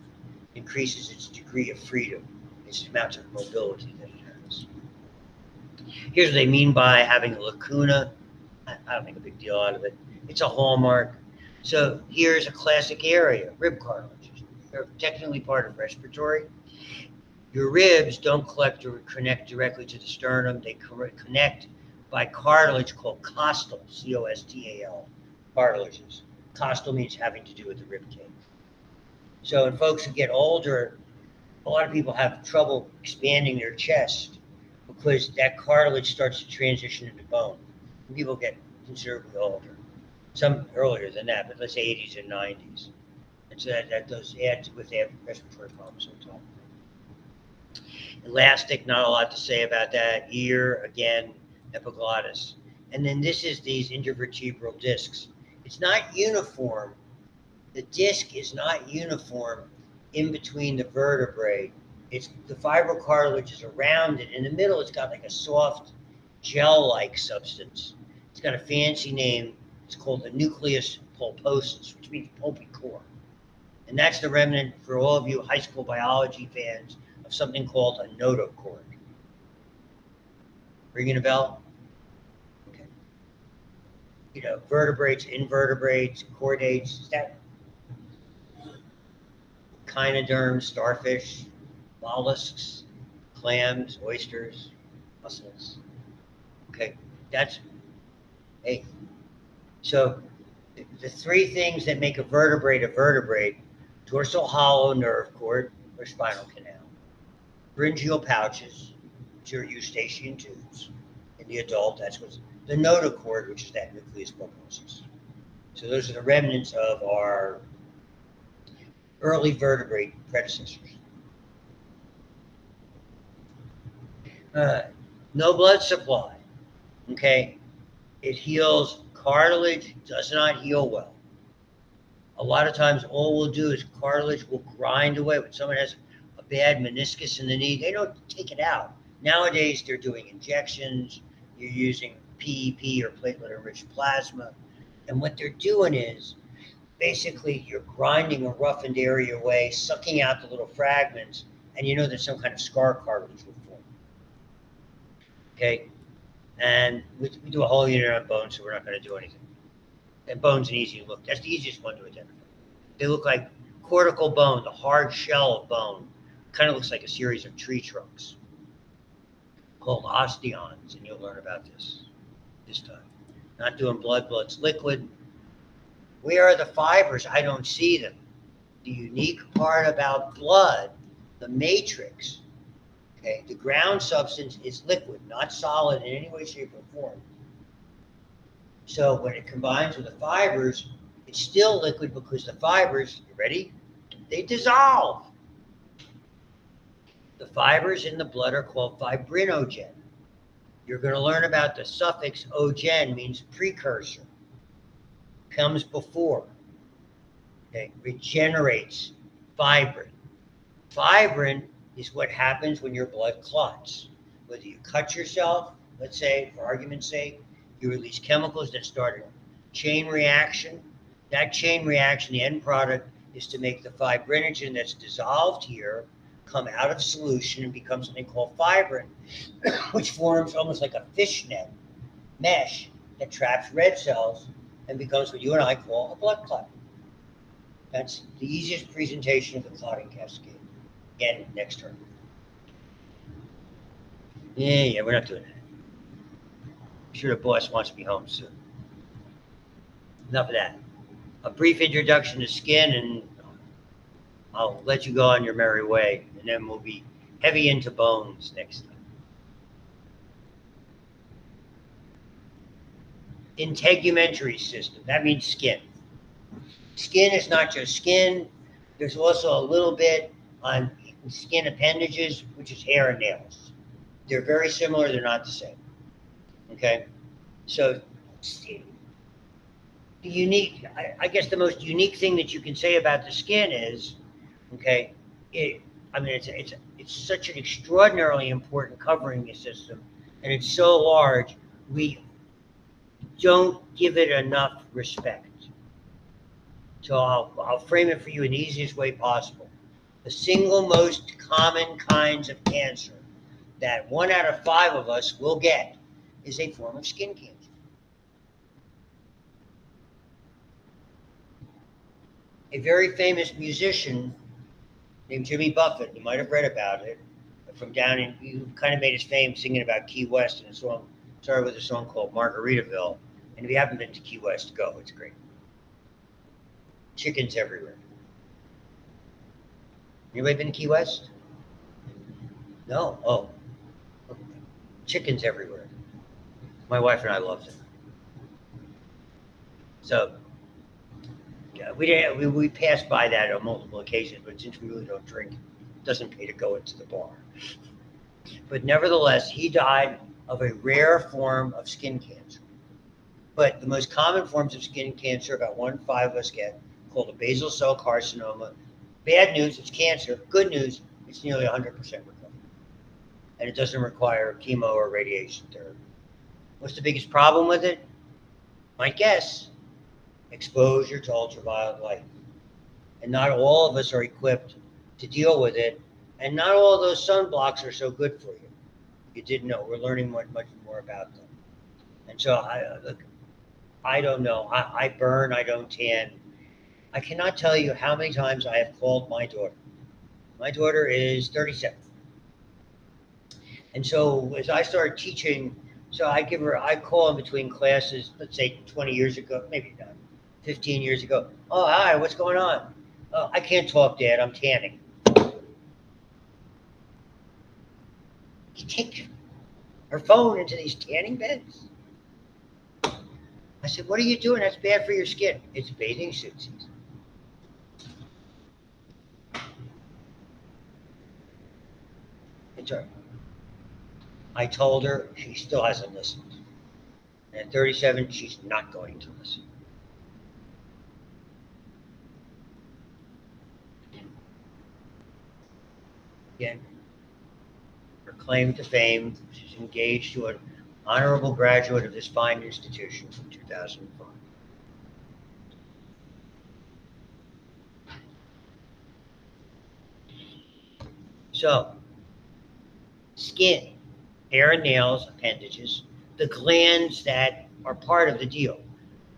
It increases its degree of freedom, its amount of mobility that it has. Here's what they mean by having a lacuna. I don't make a big deal out of it. It's a hallmark. So here's a classic area, rib cartilage. They're technically part of respiratory. Your ribs don't collect or connect directly to the sternum. They connect by cartilage called costal, C-O-S-T-A-L, cartilages. Costal means having to do with the rib cage. So in folks who get older, a lot of people have trouble expanding their chest because that cartilage starts to transition into bone. And people get considerably older. Some earlier than that, but let's say 80s and 90s. And so that does add to with they have respiratory problems on top. Elastic, not a lot to say about that. Ear, again, epiglottis. And then this is these intervertebral discs. It's not uniform. The disc is not uniform in between the vertebrae. It's the fibrocartilage is around it. In the middle, it's got like a soft gel-like substance. It's got a fancy name. It's called the nucleus pulposus, which means pulpy core. And that's the remnant for all of you high school biology fans of something called a notochord. Ringing a bell? Okay. You know, vertebrates, invertebrates, chordates, is that echinoderms, starfish, mollusks, clams, oysters, mussels. Okay, that's, hey. So the three things that make a vertebrate, dorsal hollow nerve cord or spinal canal, pharyngeal pouches, which are eustachian tubes. In the adult, that's what's the notochord, which is that nucleus pulposus. So those are the remnants of our early vertebrate predecessors. No blood supply. Okay, it heals. Cartilage does not heal well. A lot of times, all we'll do is cartilage will grind away. When someone has a bad meniscus in the knee, they don't take it out. Nowadays, they're doing injections. You're using PEP or platelet-enriched plasma. And what they're doing is basically you're grinding a roughened area away, sucking out the little fragments, and you know that some kind of scar cartilage will form. Okay? And we do a whole unit on bones, so we're not going to do anything. And bone's an easy look. That's the easiest one to identify. They look like cortical bone, the hard shell of bone. Kind of looks like a series of tree trunks called osteons, and you'll learn about this time. Not doing blood, blood's liquid. Where are the fibers? I don't see them. The unique part about blood, the matrix, okay, the ground substance is liquid, not solid in any way, shape, or form. So when it combines with the fibers, it's still liquid because the fibers, you ready? They dissolve. The fibers in the blood are called fibrinogen. You're going to learn about the suffix ogen means precursor. Comes before. Okay, regenerates fibrin. Fibrin is what happens when your blood clots. Whether you cut yourself, let's say, for argument's sake, you release chemicals that start a chain reaction. That chain reaction, the end product, is to make the fibrinogen that's dissolved here come out of solution and become something called fibrin, which forms almost like a fishnet mesh that traps red cells and becomes what you and I call a blood clot. That's the easiest presentation of the clotting cascade. Again, next term. Yeah, we're not doing that. I'm sure the boss wants me home soon. Enough of that. A brief introduction to skin, and I'll let you go on your merry way, and then we'll be heavy into bones next time. Integumentary system, that means skin. Skin is not just skin. There's also a little bit on and skin appendages, which is hair and nails. They're very similar, they're not the same. Okay? So the unique, I guess the most unique thing that you can say about the skin is, okay, I mean, it's such an extraordinarily important covering system, and it's so large, we don't give it enough respect. So I'll frame it for you in the easiest way possible. The single most common kinds of cancer that 1 out of 5 of us will get is a form of skin cancer. A very famous musician named Jimmy Buffett, you might have read about it, from down in, he kind of made his fame singing about Key West in a song, started with a song called Margaritaville. And if you haven't been to Key West, go, it's great. Chickens everywhere. Anybody been to Key West? No? Oh. Chickens everywhere. My wife and I love them. So yeah, we passed by that on multiple occasions, but since we really don't drink, it doesn't pay to go into the bar. But nevertheless, he died of a rare form of skin cancer. But the most common forms of skin cancer, about 1 in 5 of us get, called a basal cell carcinoma. Bad news, it's cancer. Good news, it's nearly 100% recovered. And it doesn't require chemo or radiation therapy. What's the biggest problem with it? Might guess, exposure to ultraviolet light. And not all of us are equipped to deal with it. And not all of those sunblocks are so good for you. You didn't know. We're learning much more about them. And so I don't know. I burn, I don't tan. I cannot tell you how many times I have called my daughter. My daughter is 37. And so as I started teaching, so I call in between classes, let's say 20 years ago, maybe not, 15 years ago. Oh, hi, what's going on? Oh, I can't talk, Dad, I'm tanning. You take her phone into these tanning beds? I said, what are you doing? That's bad for your skin. It's bathing suit season. It's all right. I told her, she still hasn't listened. And at 37, she's not going to listen. Again, her claim to fame, she's engaged to an honorable graduate of this fine institution from 2005. So, skin, hair and nails, appendages, the glands that are part of the deal.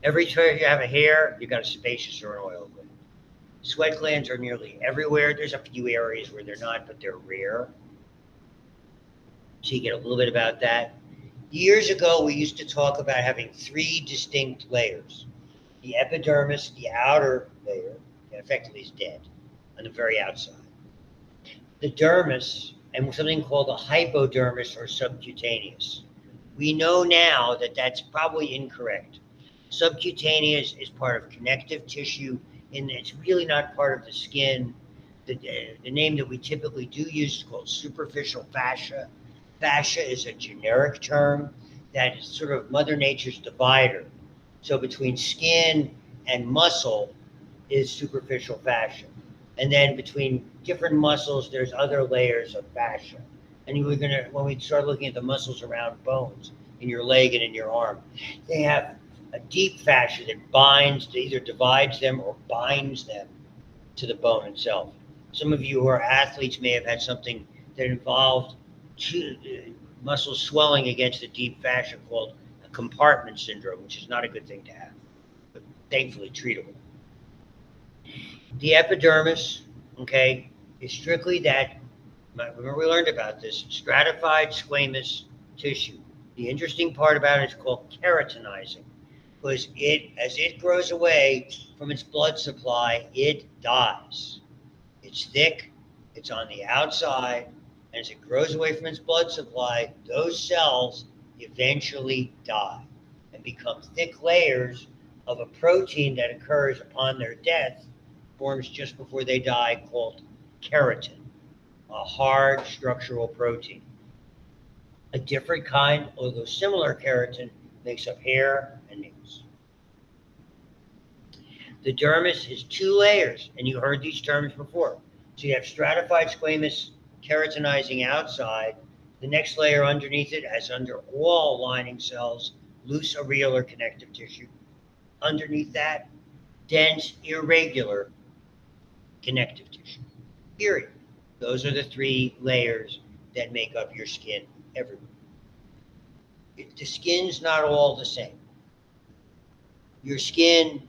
Every time you have a hair, you've got a sebaceous or an oil gland. Sweat glands are nearly everywhere. There's a few areas where they're not, but they're rare. So you get a little bit about that. Years ago, we used to talk about having 3 distinct layers. The epidermis, the outer layer, that effectively is dead, on the very outside. The dermis, and something called the hypodermis or subcutaneous. We know now that that's probably incorrect. Subcutaneous is part of connective tissue, and it's really not part of the skin. The name that we typically do use is called superficial fascia. Fascia is a generic term that is sort of Mother Nature's divider. So between skin and muscle is superficial fascia. And then between different muscles, there's other layers of fascia. And when we start looking at the muscles around bones in your leg and in your arm, they have a deep fascia that either divides them or binds them to the bone itself. Some of you who are athletes may have had something that involved muscles swelling against the deep fascia called a compartment syndrome, which is not a good thing to have, but thankfully treatable. The epidermis, okay, is strictly that, remember we learned about this, stratified squamous tissue. The interesting part about it is called keratinizing, because as it grows away from its blood supply, it dies. It's thick, it's on the outside, and as it grows away from its blood supply, those cells eventually die and become thick layers of a protein that occurs upon their death, forms just before they die, called keratin. a hard structural protein. A different kind, although similar keratin, makes up hair and nails. The dermis is 2 layers, and you heard these terms before. So you have stratified squamous keratinizing outside. The next layer underneath it, as under all lining cells, loose areolar connective tissue. Underneath that, dense, irregular connective tissue. Period. Those are the 3 layers that make up your skin everywhere. The skin's not all the same. Your skin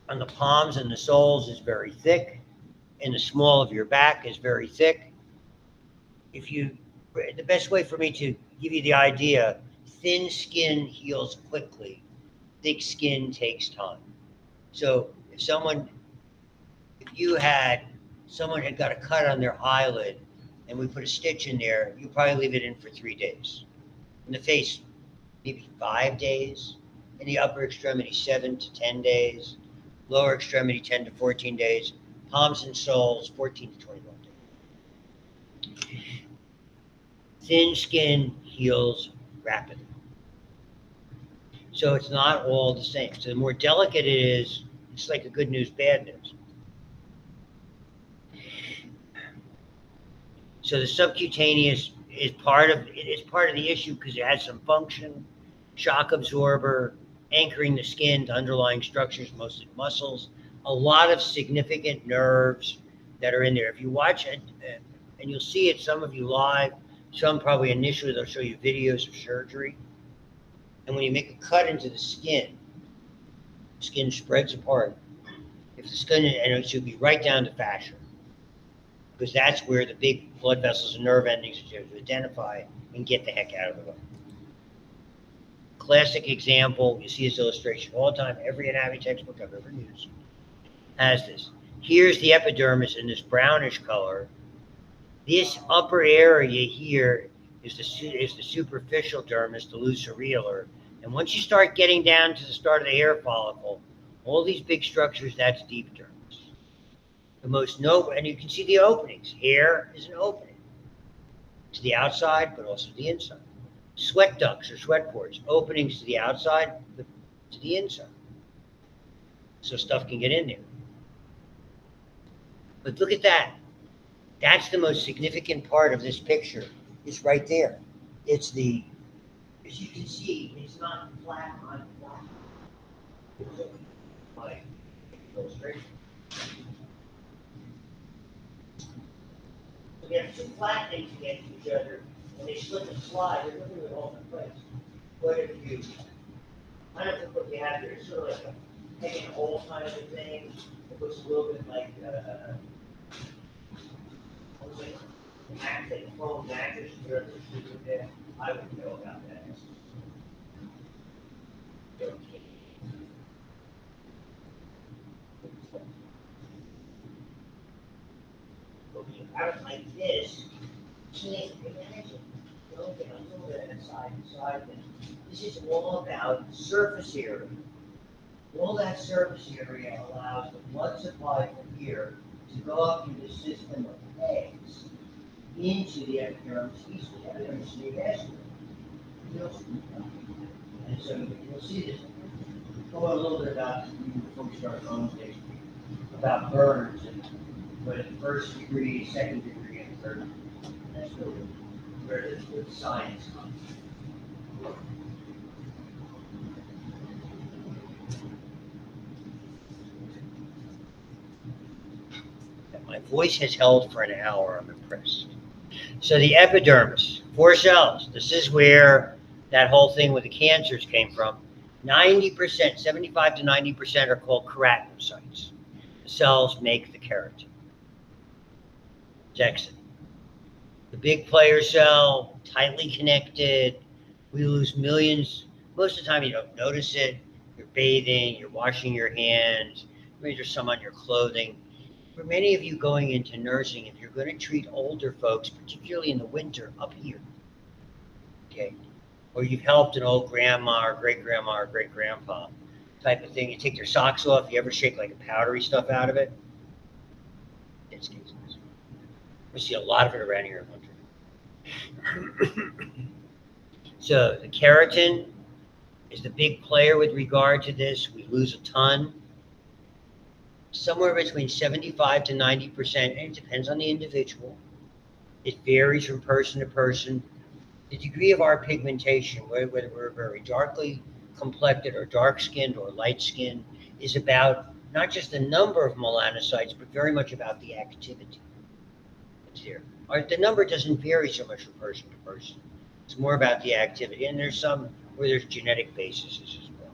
on the palms and the soles is very thick, and the small of your back is very thick. The best way for me to give you the idea, thin skin heals quickly, thick skin takes time. So if someone had got a cut on their eyelid and we put a stitch in there, you probably leave it in for 3 days. In the face, maybe 5 days. In the upper extremity, 7 to 10 days. Lower extremity, 10 to 14 days. Palms and soles, 14 to 21 days. Thin skin heals rapidly. So it's not all the same. So the more delicate it is, it's like a good news, bad news. So the subcutaneous is part of the issue because it has some function, shock absorber, anchoring the skin to underlying structures, mostly muscles, a lot of significant nerves that are in there. If you watch it, and you'll see it, some of you live, some probably initially they'll show you videos of surgery. And when you make a cut into the skin spreads apart. If the skin, and it should be right down to fascia, because that's where the big blood vessels and nerve endings are to identify and get the heck out of the way. Classic example, you see this illustration all the time, every anatomy textbook I've ever used has this. Here's the epidermis in this brownish color. This upper area here is the superficial dermis, the loose areolar. And once you start getting down to the start of the hair follicle, all these big structures, that's deep dermis. The most noble, and you can see the openings. Hair is an opening to the outside, but also the inside. Sweat ducts or sweat pores, openings to the outside, but to the inside. So stuff can get in there. But look at that. That's the most significant part of this picture. It's right there. It's the, as you can see, it's not flat on flat. My illustration. So we have 2 flat things against each other, and they slip and slide. They're literally all in place. But if you kind of look what we have here, it's sort of like a hanging hole kind of a thing. It looks a little bit like foam mattress. I wouldn't know about that. But when you have it like this, can't imagine. Don't get a little bit inside thing. This is all about surface area. All that surface area allows the blood supply from here to go up through the system of eggs into the epidermis, easily. Epidermis is the vascular. And so you'll see this. Go a little bit about this before we start on next week, about burns and what first degree, second degree, and third degree. That's really where the science comes. My voice has held for an hour. I'm impressed. So the epidermis, 4 cells. This is where that whole thing with the cancers came from. 90%, 75 to 90% are called keratinocytes. The cells make the keratin. It's excellent. The big player cell, tightly connected. We lose millions. Most of the time you don't notice it. You're bathing, you're washing your hands. Maybe there's some on your clothing. For many of you going into nursing, if you're going to treat older folks, particularly in the winter, up here, okay, or you've helped an old grandma or great-grandma or great-grandpa type of thing, you take their socks off, you ever shake like a powdery stuff out of it? It's cases. We see a lot of it around here in winter. So the keratin is the big player with regard to this. We lose a ton, somewhere between 75 to 90%, and it depends on the individual. It varies from person to person. The degree of our pigmentation, whether we're very darkly complected or dark-skinned or light-skinned, is about not just the number of melanocytes, but very much about the activity. Here, the number doesn't vary so much from person to person. It's more about the activity, and there's some where there's genetic bases as well.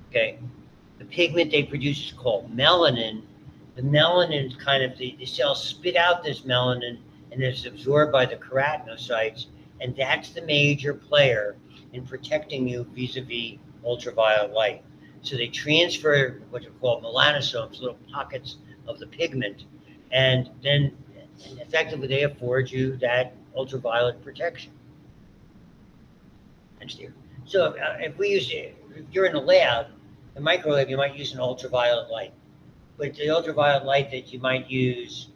Okay, the pigment they produce is called melanin. The melanin is kind of the cells spit out this melanin, and it's absorbed by the keratinocytes, and that's the major player in protecting you vis-a-vis ultraviolet light. So they transfer what are called melanosomes, little pockets of the pigment, and then effectively they afford you that ultraviolet protection. So if we use it, if you're in the lab, the microlab, you might use an ultraviolet light. But the ultraviolet light that you might use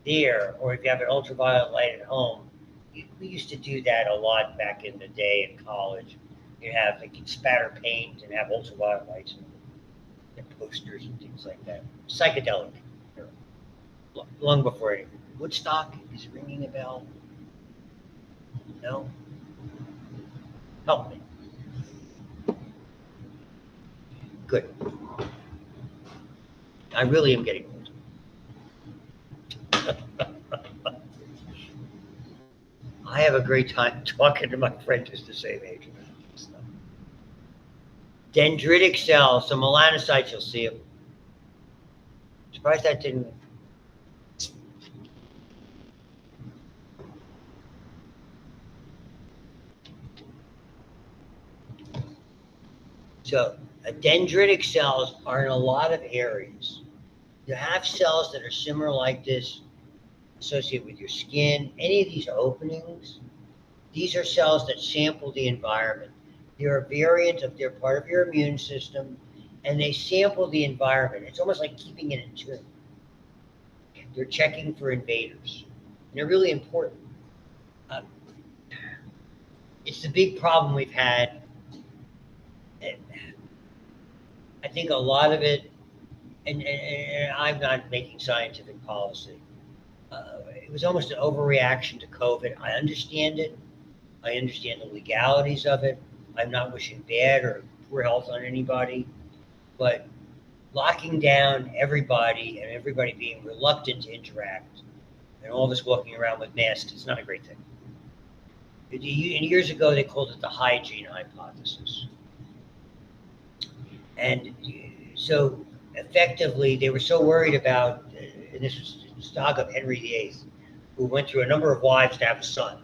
there, or if you have an ultraviolet light at home, we used to do that a lot back in the day in college. You have like spatter paint and have ultraviolet lights and posters and things like that. Psychedelic. Long before anything. Woodstock is ringing a bell. No? Help me. Good. I really am getting old. I have a great time talking to my friend who's the same age. Dendritic cells, so melanocytes, you'll see them. Surprised that didn't. So dendritic cells are in a lot of areas. You have cells that are similar like this, associated with your skin. Any of these openings, these are cells that sample the environment. They're a variant of, they're part of your immune system, and they sample the environment. It's almost like keeping it in tune. They're checking for invaders. And they're really important. It's the big problem we've had. I think a lot of it, and I'm not making scientific policy. It was almost an overreaction to COVID. I understand it. I understand the legalities of it. I'm not wishing bad or poor health on anybody, but locking down everybody and everybody being reluctant to interact and all of us walking around with masks, it's not a great thing. And years ago, they called it the hygiene hypothesis. And so effectively, they were so worried about, and this was the stock of Henry VIII, who went through a number of wives to have a son.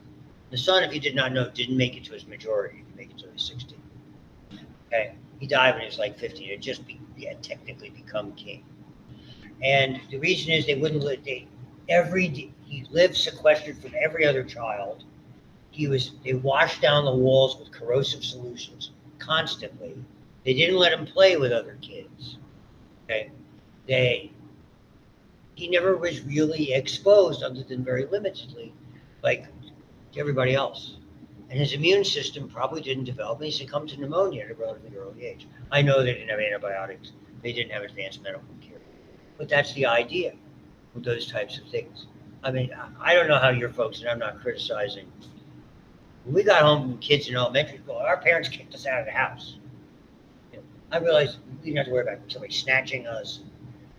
The son, if you did not know, didn't make it to his majority. He didn't make it to his 16. Okay, he died when he was like 15. It just he had technically become king. And the reason is they wouldn't let he lived sequestered from every other child. They washed down the walls with corrosive solutions constantly. They didn't let him play with other kids. Okay, he never was really exposed, other than very limitedly, like to everybody else. And his immune system probably didn't develop. He succumbed to pneumonia at a relatively early age. I know they didn't have antibiotics. They didn't have advanced medical care. But that's the idea with those types of things. I mean, I don't know how your folks, and I'm not criticizing. When we got home from kids in elementary school, our parents kicked us out of the house. I realized we didn't have to worry about somebody snatching us,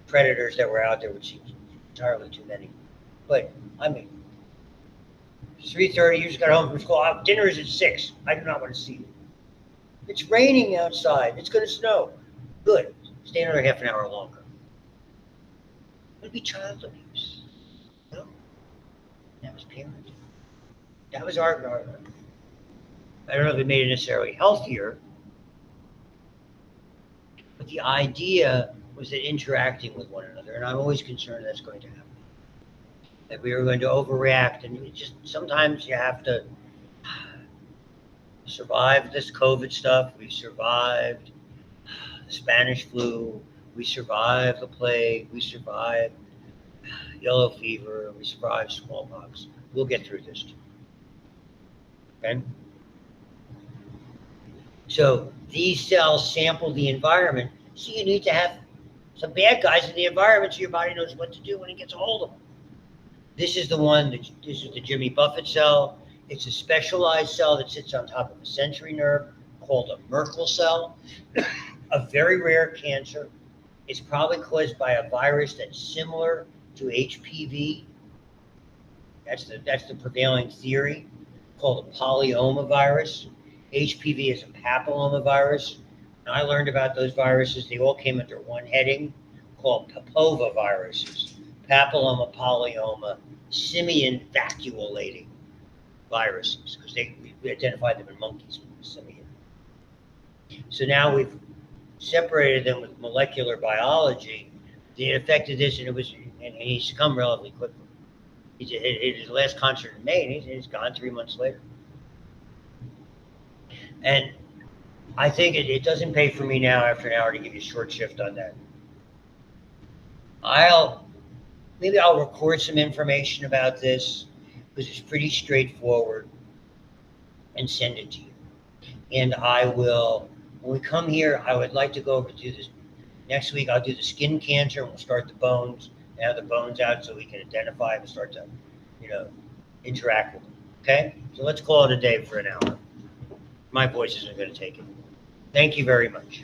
predators that were out there, which seems entirely too many. But, I mean, 3:30, you just got home from school. Dinner is at 6. I do not want to see you. It's raining outside. It's going to snow. Good. Stay another half an hour longer. It would be child abuse. No. That was parenting. That was our I don't know if it made it necessarily healthier, but the idea was that interacting with one another, and I'm always concerned that's going to happen. That we are going to overreact, and sometimes you have to survive this COVID stuff. We survived the Spanish flu. We survived the plague. We survived yellow fever, we survived smallpox. We'll get through this too. Okay? So these cells sample the environment, so you need to have some bad guys in the environment so your body knows what to do when it gets a hold of them. This is the one, this is the Jimmy Buffett cell. It's a specialized cell that sits on top of a sensory nerve called a Merkel cell, a very rare cancer. It's probably caused by a virus that's similar to HPV. That's the prevailing theory, called a polyoma virus. HPV is a papilloma virus. And I learned about those viruses. They all came under one heading called papova viruses. Papilloma, polyoma, simian vacuolating viruses, because we identified them in monkeys with simian. So now we've separated them with molecular biology. They affected this, and he succumbed relatively quickly. He did his last concert in May, and he's gone 3 months later. And I think it doesn't pay for me now after an hour to give you a short shift on that. Maybe I'll record some information about this, because it's pretty straightforward, and send it to you. And I will, when we come here, I would like to go over to do this. Next week, I'll do the skin cancer, and we'll start the bones, and have the bones out so we can identify them and start to, interact with them. Okay? So let's call it a day for an hour. My voice isn't going to take it. Thank you very much.